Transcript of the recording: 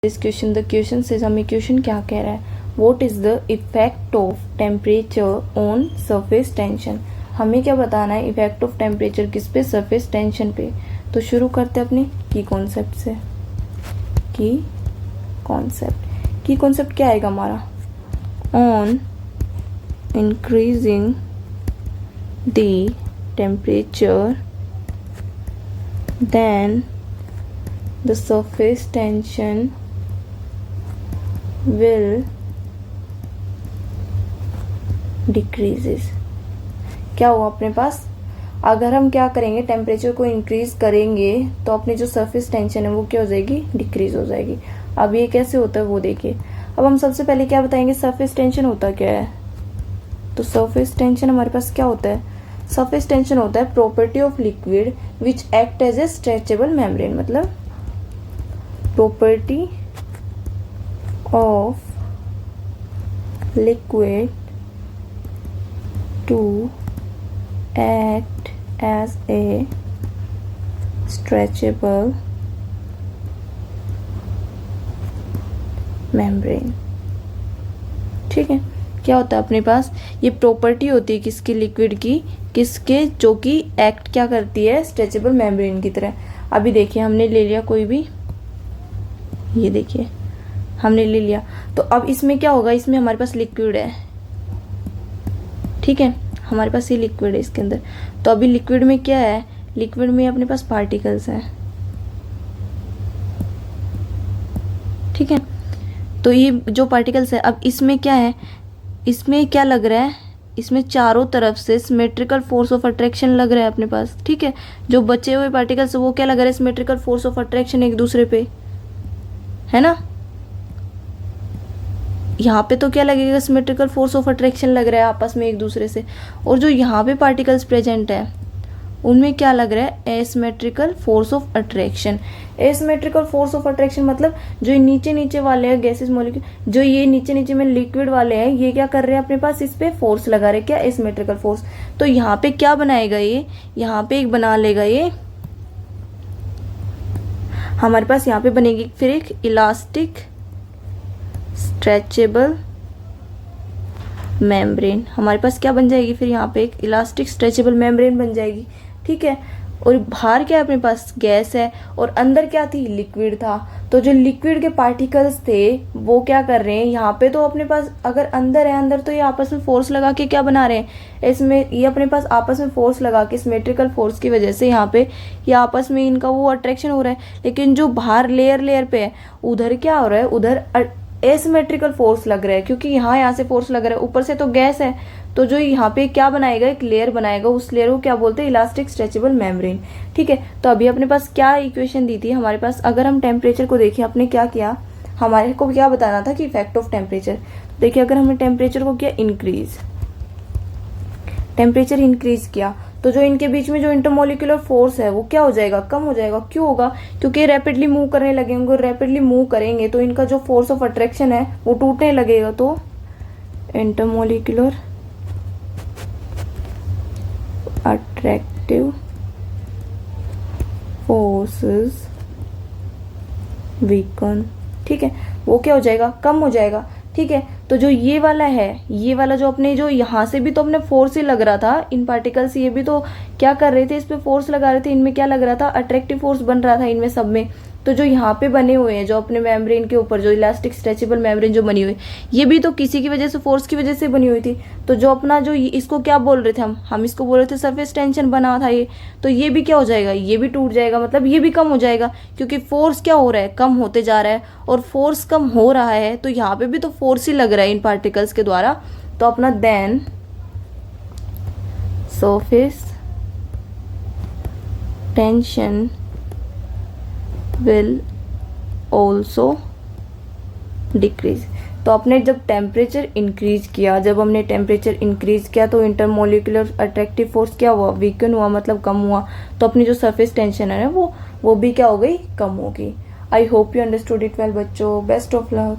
This question, the question says, हमें question क्या कह रहा है, what is the effect of temperature on surface tension. हमें क्या बताना है, इफेक्ट ऑफ टेम्परेचर किस पे, सरफेस टेंशन पे। तो शुरू करते हैं अपने की कॉन्सेप्ट से। की कॉन्सेप्ट क्या आएगा हमारा, on increasing the temperature then the surface tension will decreases। क्या हुआ अपने पास, अगर हम क्या करेंगे, टेम्परेचर को इंक्रीज करेंगे तो अपनी जो सरफेस टेंशन है वो क्या हो जाएगी, डिक्रीज हो जाएगी। अब ये कैसे होता है वो देखिए। अब हम सबसे पहले क्या बताएंगे, सरफेस टेंशन होता क्या है। तो सरफेस टेंशन हमारे पास क्या होता है, सरफेस टेंशन होता है property of liquid which act as a stretchable membrane. मतलब property of liquid to act as a stretchable membrane। ठीक है, क्या होता है अपने पास, ये प्रॉपर्टी होती है किसकी, लिक्विड की, किसके, जो कि एक्ट क्या करती है, स्ट्रेचेबल मेम्ब्रेन की तरह। अभी देखिए हमने ले लिया कोई भी, ये देखिए हमने ले लिया, तो अब इसमें क्या होगा, इसमें हमारे पास लिक्विड है, ठीक है, हमारे पास ये लिक्विड है इसके अंदर। तो अभी लिक्विड में क्या है, लिक्विड में अपने पास पार्टिकल्स हैं, ठीक है। तो ये जो पार्टिकल्स है, अब इसमें क्या है, इसमें क्या लग रहा है, इसमें चारों तरफ से सिमेट्रिकल फोर्स ऑफ अट्रैक्शन लग रहा है अपने पास, ठीक है। जो बचे हुए पार्टिकल्स वो क्या लग रहा है, सिमेट्रिकल फोर्स ऑफ अट्रैक्शन एक दूसरे पे, है ना। यहाँ पे तो क्या लगेगा, सिमेट्रिकल फोर्स ऑफ अट्रैक्शन लग रहा है आपस में एक दूसरे से। और जो यहाँ पे पार्टिकल्स प्रेजेंट है उनमें क्या लग रहा है, asymmetrical force of attraction. Asymmetrical force of attraction मतलब जो ये नीचे नीचे वाले हैं गैसेस मॉलिक्यूल, जो ये नीचे नीचे में लिक्विड वाले हैं, ये क्या कर रहे हैं अपने पास, इस पे फोर्स लगा रहे हैं, क्या, एसिमेट्रिकल फोर्स। तो यहाँ पे क्या बनाएगा ये, यहाँ पे एक बना लेगा ये, हमारे पास यहाँ पे बनेगी फिर एक इलास्टिक स्ट्रेचेबल मेम्ब्रेन। हमारे पास क्या बन जाएगी फिर यहाँ पे, एक इलास्टिक स्ट्रेचेबल मेम्ब्रेन बन जाएगी, ठीक है। और बाहर क्या है अपने पास, गैस है, और अंदर क्या थी, लिक्विड था। तो जो लिक्विड के पार्टिकल्स थे वो क्या कर रहे हैं, यहाँ पे तो अपने पास अगर अंदर है, अंदर तो ये आपस में फोर्स लगा के क्या बना रहे हैं, इसमें ये अपने पास आपस में फोर्स लगा के सिमेट्रिकल फोर्स की वजह से यहाँ पे ये आपस में इनका वो अट्रैक्शन हो रहा है। लेकिन जो बाहर लेयर पे है उधर क्या हो रहा है, उधर एसिमेट्रिकल फोर्स लग रहा है, क्योंकि यहाँ से फोर्स लग रहा है, ऊपर से तो गैस है। तो जो यहाँ पे क्या बनाएगा, एक लेयर बनाएगा, उस लेयर को क्या बोलते हैं, इलास्टिक स्ट्रेचेबल मेम्ब्रेन, ठीक है। तो अभी अपने पास क्या इक्वेशन दी थी हमारे पास, अगर हम टेम्परेचर को देखें, आपने क्या किया, हमारे को क्या बताना था कि इफेक्ट ऑफ टेम्परेचर। देखिए अगर हमने टेम्परेचर को किया इंक्रीज, टेम्परेचर इंक्रीज किया, तो जो इनके बीच में जो इंटरमोलिकुलर फोर्स है वो क्या हो जाएगा, कम हो जाएगा। क्यों होगा, क्योंकि रैपिडली मूव करने लगेंगे, रैपिडली मूव करेंगे तो इनका जो फोर्स ऑफ अट्रैक्शन है वो टूटने लगेगा। तो इंटरमोलिकुलर अट्रैक्टिव फोर्सेस वीकन, ठीक है, वो क्या हो जाएगा, कम हो जाएगा, ठीक है। तो जो ये वाला है, ये वाला जो अपने, जो यहाँ से भी तो अपने फोर्स ही लग रहा था, इन पार्टिकल्स ये भी तो क्या कर रहे थे, इस पे फोर्स लगा रहे थे, इनमें क्या लग रहा था, अट्रैक्टिव फोर्स बन रहा था इनमें सब में। तो जो यहाँ पे बने हुए हैं, जो अपने मेम्ब्रेन के ऊपर जो इलास्टिक स्ट्रेचेबल मेम्ब्रेन जो बनी हुई, ये भी तो किसी की वजह से, फोर्स की वजह से बनी हुई थी। तो जो अपना जो इसको क्या बोल रहे थे हम इसको बोल रहे थे सरफेस टेंशन बना था ये, तो ये भी क्या हो जाएगा, ये भी टूट जाएगा, मतलब ये भी कम हो जाएगा, क्योंकि फोर्स क्या हो रहा है, कम होते जा रहा है। और फोर्स कम हो रहा है तो यहाँ पे भी तो फोर्स ही लग रहा है इन पार्टिकल्स के द्वारा। तो अपना then surface tension will also decrease. तो अपने जब टेम्परेचर इंक्रीज किया, जब हमने टेम्परेचर इंक्रीज किया तो इंटरमोलिकुलर अट्रैक्टिव फोर्स क्या हुआ, वीकन हुआ, मतलब कम हुआ। तो अपनी जो सरफेस टेंशन है वो भी क्या हो गई, कम हो गई। I hope you understood it well बच्चों, बेस्ट ऑफ लक।